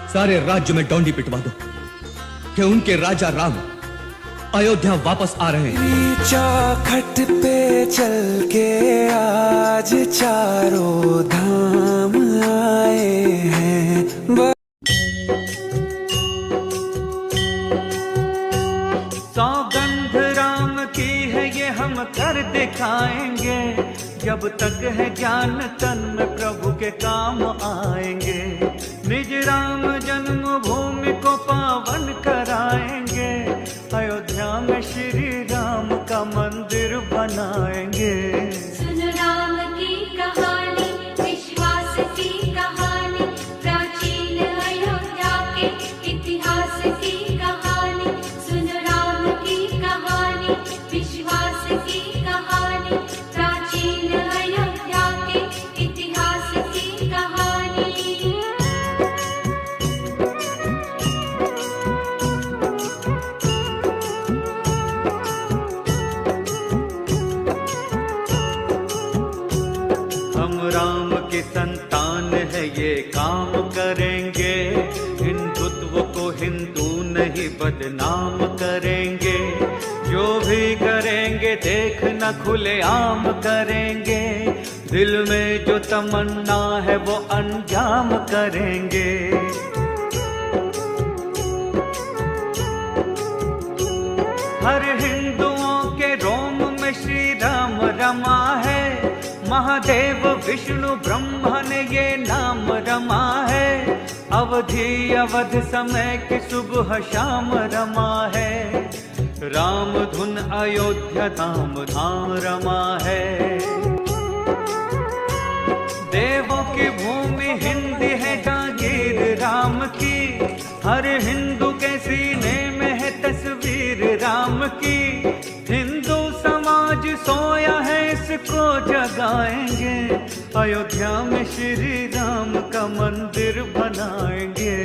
सारे राज्य में डोंडी पिटवा दो कि उनके राजा राम अयोध्या वापस आ रहे हैं। चौखट पे चल के आज चारों धाम आए हैं। सौगंध राम की है ये हम कर दिखाएंगे, जब तक है ज्ञान तन में प्रभु के काम आएंगे। निज राम जन्मभूमि को पावन कराएंगे, अयोध्या में श्री राम का मंदिर बनाएंगे। सुन राम की कहानी, विश्वास की कहानी, प्राचीन अयोध्या के इतिहास की कहानी। सुन राम की कहानी, विश्वास की कहानी, प्राचीन अयोध्या के इतिहास की कहानी। हम राम की संतान है ये काम करेंगे, हिंदुत्व को हिंदू नहीं बदनाम करेंगे। जो भी करेंगे देखना खुले आम करेंगे, दिल में जो तमन्ना है वो अंजाम करेंगे। हर हिंदुओं के रोम में श्री राम रमा है, महादेव विष्णु ब्रह्मा ने ये नाम रमा है। अवधि अवध समय की सुबह शाम रमा है, राम धुन अयोध्या धाम धाम रमा है। देवों की भूमि हिंदी है जागीर राम की, हर हिंदू के सीने में है तस्वीर राम की। हिंदू समाज सोया है इसको जगाएंगे, अयोध्या में श्री राम का मंदिर बनाएंगे।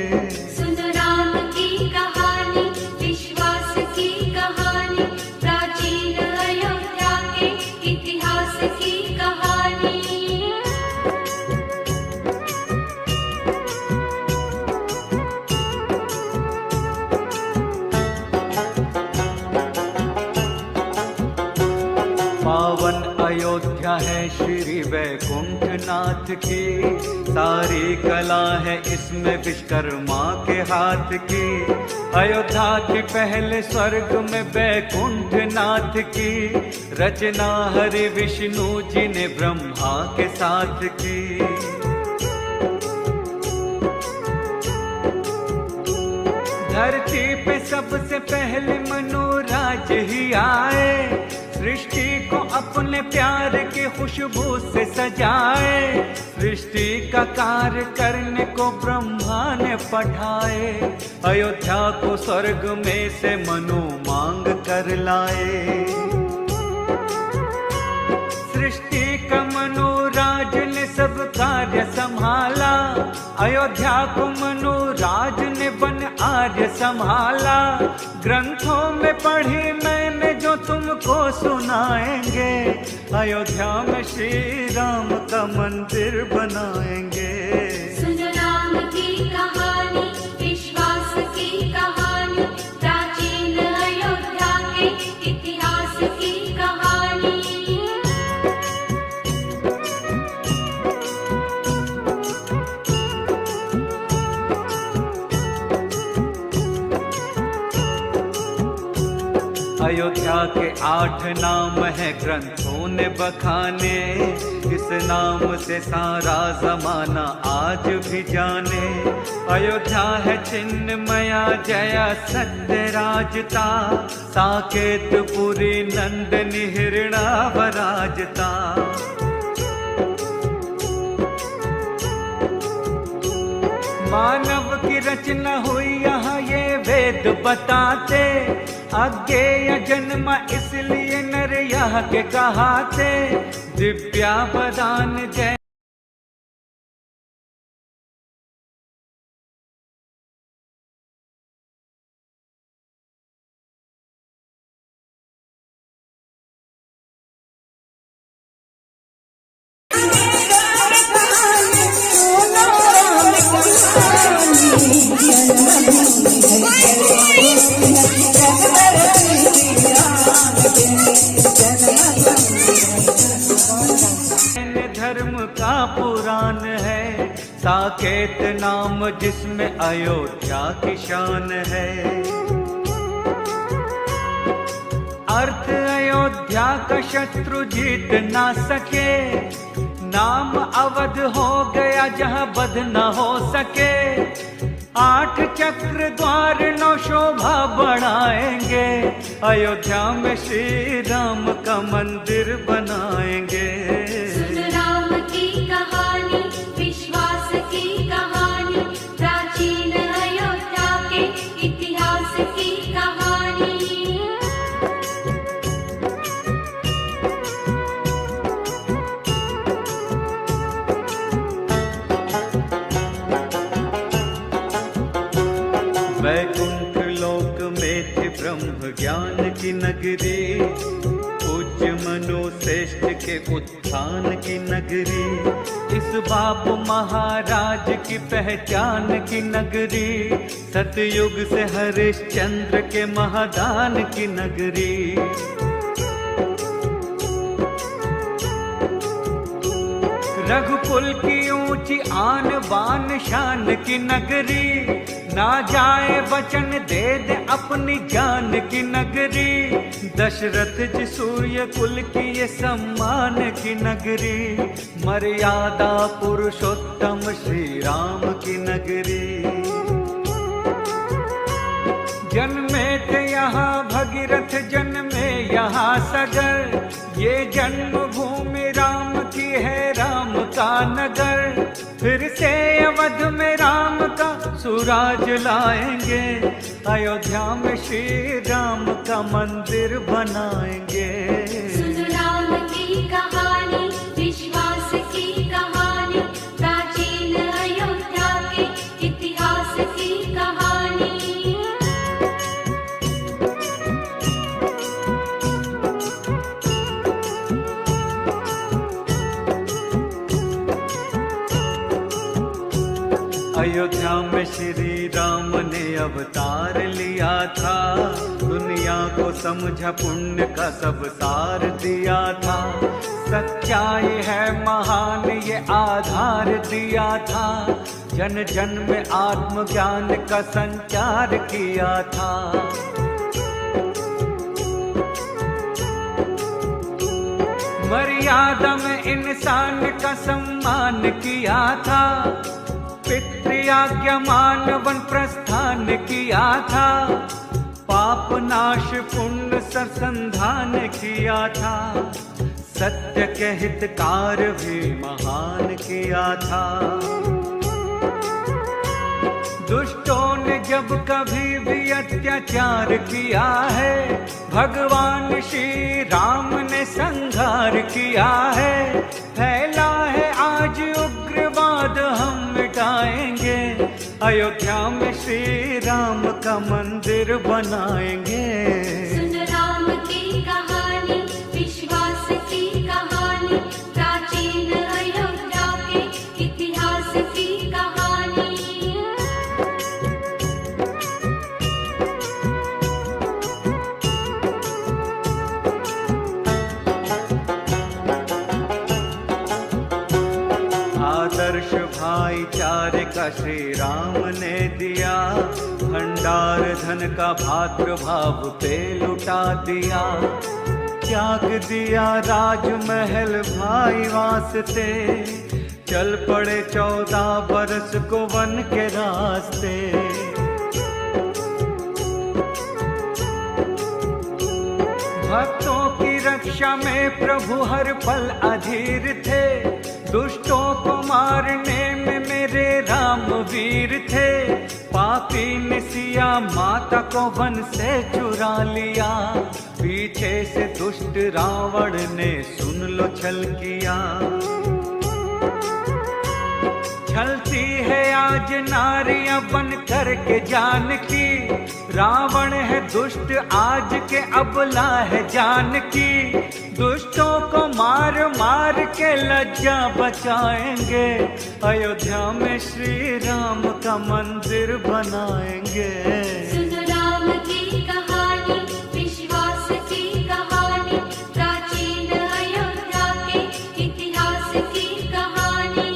सुन राम की कहानी, विश्वास की कहानी, प्राचीन अयोध्या के इतिहास की कहानी। पावन अयोध्या है श्री वैकुंठ नाथ की, सारी कला है इसमें विश्वकर्मा के हाथ की। अयोध्या की पहले स्वर्ग में वैकुंठ नाथ की, रचना हरि विष्णु जी ने ब्रह्मा के साथ की। धरती पे सबसे पहले मनोराज ही आए, सृष्टि को अपने प्यार की खुशबू से सजाए। सृष्टि का कार्य करने को ब्रह्मा ने पठाए, अयोध्या को स्वर्ग में से मनु मांग कर लाए। सृष्टि का मनोराज ने सब कार्य संभाला, अयोध्या को मनोराज ने वन आर्य संभाला। ग्रंथों में पढ़ी मैंने जो तुमको सुनाएंगे, अयोध्या में श्री राम का मंदिर बनाएंगे। सुन राम की कहानी, विश्वास की कहानी, प्राचीन अयोध्या के इतिहास की कहानी। अयोध्या के 8 नाम है ग्रंथों ने बखाने, इस नाम से सारा जमाना आज भी जाने। अयोध्या है चिन्मया जया सत्य राजता, साकेत पुरी नंदनी हिरणा वराजता। मानव की रचना हुई यहाँ ये वेद बताते, अज्ञेय जन्म इसलिए नर यहाँ के कहाते। दिव्या वरदान जय साकेत नाम जिसमें अयोध्या की शान है। अर्थ अयोध्या का शत्रु जीत ना सके, नाम अवध हो गया जहां बध न हो सके। 8 चक्र द्वार 9 शोभा बढ़ाएंगे, अयोध्या में श्री राम का मंदिर बनाएंगे। सुन राम की कहानी, विश्वास की कहानी, प्राचीन अयोध्या के इतिहास की कहानी। वैकुंठ लोक में थी ब्रह्म ज्ञान की नगरी, पूज्य मनु श्रेष्ठ के उत्थान की नगरी। इस बाप महाराज की पहचान की नगरी, सतयुग से हरिश्चंद्र के महादान की नगरी। रघुकुल की ऊंची आन बान शान की नगरी, ना जाए वचन दे दे अपनी जान की नगरी। दशरथ जी सूर्य कुल की ये सम्मान की नगरी, मर्यादा पुरुषोत्तम श्री राम की नगरी। जन्मे थे यहाँ भगीरथ, जन्मे यहाँ सगर, ये जन्मभूमि राम की है, राम का नगर। फिर से अवध में राम का सुराज लाएंगे, अयोध्या में श्री राम का मंदिर बनाएंगे। सुन राम की कहानी, विश्वास की कहानी, प्राचीन अयोध्या के इतिहास की कहानी। अयोध्या में श्री राम ने अवतार लिया था, दुनिया को समझा पुण्य का सब सार दिया था। सच्चाई है महान ये आधार दिया था, जन जन में आत्मज्ञान का संचार किया था। मर्यादा में इंसान का सम्मान किया था, पितृयाज्ञा मानवन प्रस्थान किया था। पाप नाश पुण्य संधान किया था, सत्य के हितकार भी महान किया था। दुष्टों ने जब कभी भी अत्याचार किया है, भगवान श्री राम ने संहार किया है। फैला है आज उग्रवाद हम मिटाएंगे, अयोध्या में श्री राम का मंदिर बनाएंगे। सुन राम की कहानी, विश्वास की कहानी, प्राचीन अयोध्या के इतिहास की कहानी। आदर्श भाईचारे का श्री राम ने दिया, भंडार धन का भातृभाव पे लुटा दिया। त्याग दिया राजमहल भाई वास्ते, चल पड़े 14 बरस को वन के रास्ते। भक्तों की रक्षा में प्रभु हर पल अधीर थे, दुष्टों को मारने में मेरे राम वीर थे। पापी ने सिया माता को वन से चुरा लिया, पीछे से दुष्ट रावण ने सुन लो छल किया। छलती है आज नारियां बन करके जानकी, रावण है दुष्ट आज के अबला है जानकी। दुष्टों को मार मार के लज्जा बचाएंगे, अयोध्या में श्री राम का मंदिर बनाएंगे। सुन राम की कहानी, विश्वास की कहानी, प्राचीन अयोध्या के इतिहास की कहानी।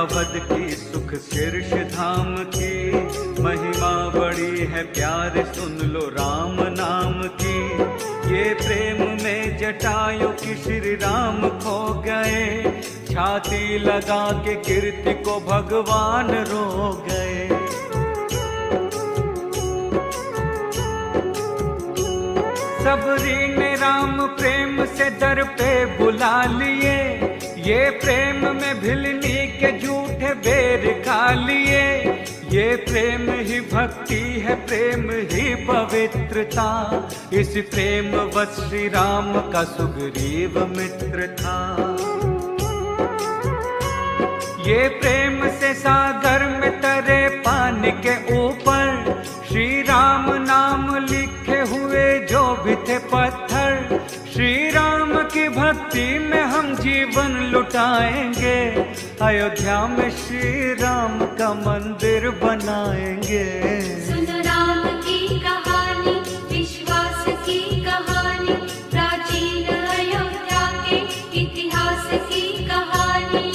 अवध की सुख शीर्ष धाम की, महिमा बड़ी है प्यार सुन लो राम नाम की। ये प्रेम में जटायु की श्री राम खो गए, छाती लगा के कीर्ति को भगवान रो गए। सबरी ने राम प्रेम से दर पे बुला लिए, ये प्रेम में भिलनी के झूठे बेर खा लिए। ये प्रेम ही भक्ति है, प्रेम ही पवित्रता, इस प्रेम वश श्री राम का सुग्रीव मित्र था। ये प्रेम से सागर में तरे पानी के ऊपर, श्री राम नाम लिखे हुए जो भी थे पत्थर। श्री राम की भक्ति में हम जीवन लुटाएंगे, अयोध्या में श्री राम का मंदिर बनाएंगे। सुन राम की कहानी, विश्वास की कहानी, प्राचीन अयोध्या के इतिहास की कहानी।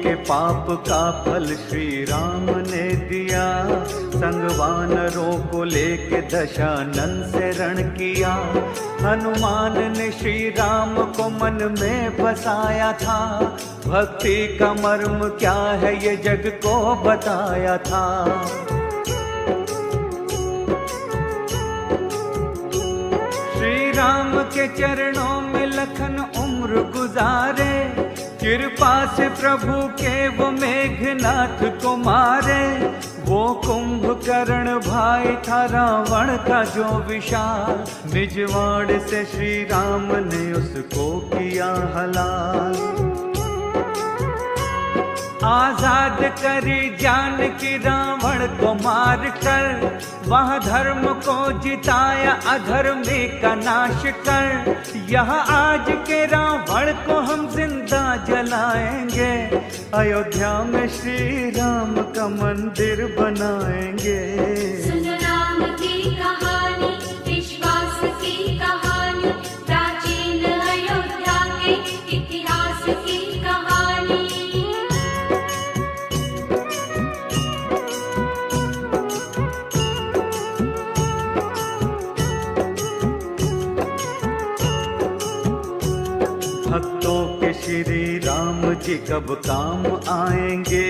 के पाप का फल श्री राम ने दिया, संग वानरों को लेके दशानन से रण किया। हनुमान ने श्री राम को मन में बसाया था, भक्ति का मर्म क्या है ये जग को बताया था। श्री राम के चरणों में लखन उम्र गुजारे, कृपा से प्रभु के वो मेघनाथ को मारे। वो कुंभकर्ण भाई था रावण का जो विशाल, निजवाड़ से श्री राम ने उसको किया हलाल। आजाद करी जानकी रावण को मार कर, वह धर्म को जिताया अधर्मी का नाश कर। यह आज के रावण को हम जिंदा जलाएंगे, अयोध्या में श्री राम का मंदिर बनाएंगे। सुन राम की कहानी, विश्वास की कहानी, प्राचीन अयोध्या के इतिहास की कहानी। भक्तों के श्री राम जी कब काम आएंगे,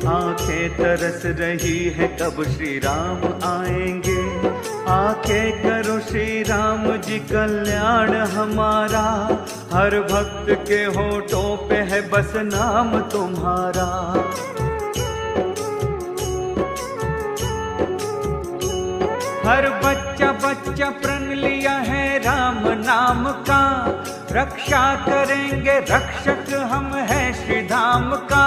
आंखें तरस रही है कब श्री राम आएंगे। आंखें करो श्री राम जी कल्याण हमारा, हर भक्त के होठों पे है बस नाम तुम्हारा। हर बच्चा बच्चा प्रण लिया है राम नाम का, रक्षा करेंगे रक्षक हम हैं श्री धाम का।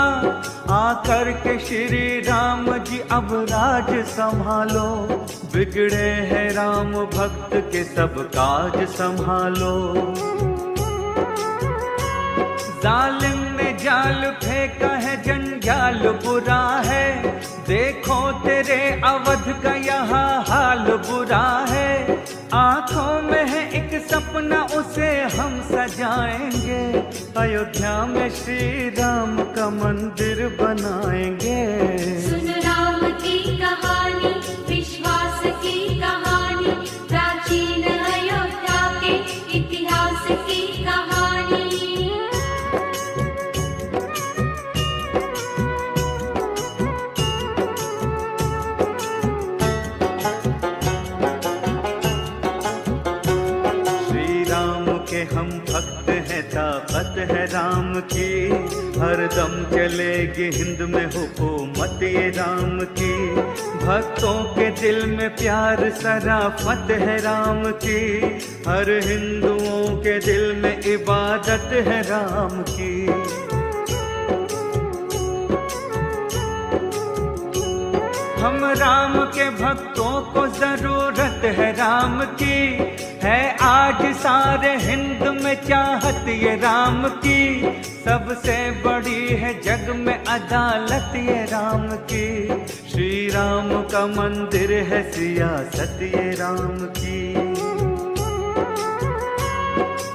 आकर के श्री राम जी अब राज संभालो, बिगड़े हैं राम भक्त के सब काज संभालो। जालिम ने जाल फेंका है जंजाल बुरा है, देखो तेरे अवध का यहाँ हाल बुरा है। आंखों में है एक सपना उसे हम सजाएंगे, अयोध्या में श्री राम का मंदिर बनाएंगे। सुन राम की कहानी, विश्वास की कहानी, प्राचीन अयोध्या के इतिहास की कहानी। हम भक्त हैं, ताकत है राम की, हरदम चलेगी हिंद में हुकूमत ये राम की। भक्तों के दिल में प्यार सराफत है राम की, हर हिंदुओं के दिल में इबादत है राम की। हम राम के भक्तों को जरूरत है राम की, है आज सारे हिंद में चाहत ये राम की। सबसे बड़ी है जग में अदालत ये राम की। श्री राम का मंदिर है सियासत ये राम की।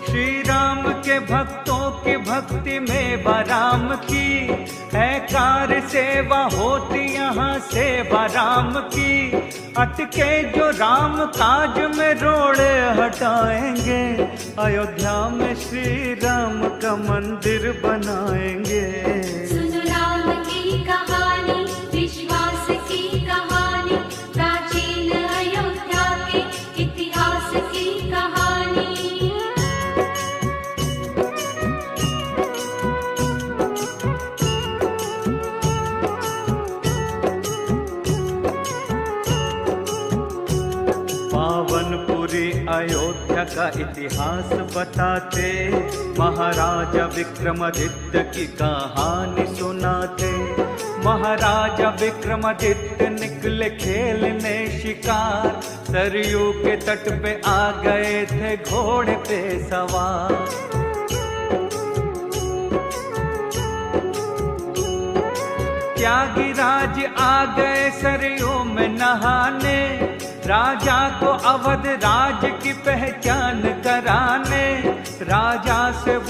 श्री राम के भक्तों की भक्ति में राम की है कार्य सेवा होती यहाँ सेवा राम की। अटके जो राम काज में रोड़े हटाएंगे, अयोध्या में श्री राम का मंदिर बनाएंगे। सुन राम की कहानी, विश्वास की कहानी, प्राचीन अयोध्या के इतिहास की कहानी। पावनपुरी अयोध्या का इतिहास बताते, महाराजा विक्रमादित्य की कहानी सुनाते। महाराजा विक्रमादित्य निकले खेलने शिकार, सरयू के तट पे आ गए थे घोड़े पे सवार। त्यागीराज आ गए सरयू में नहाने, राजा को अवध राज की पहचान कराने। राजा से वो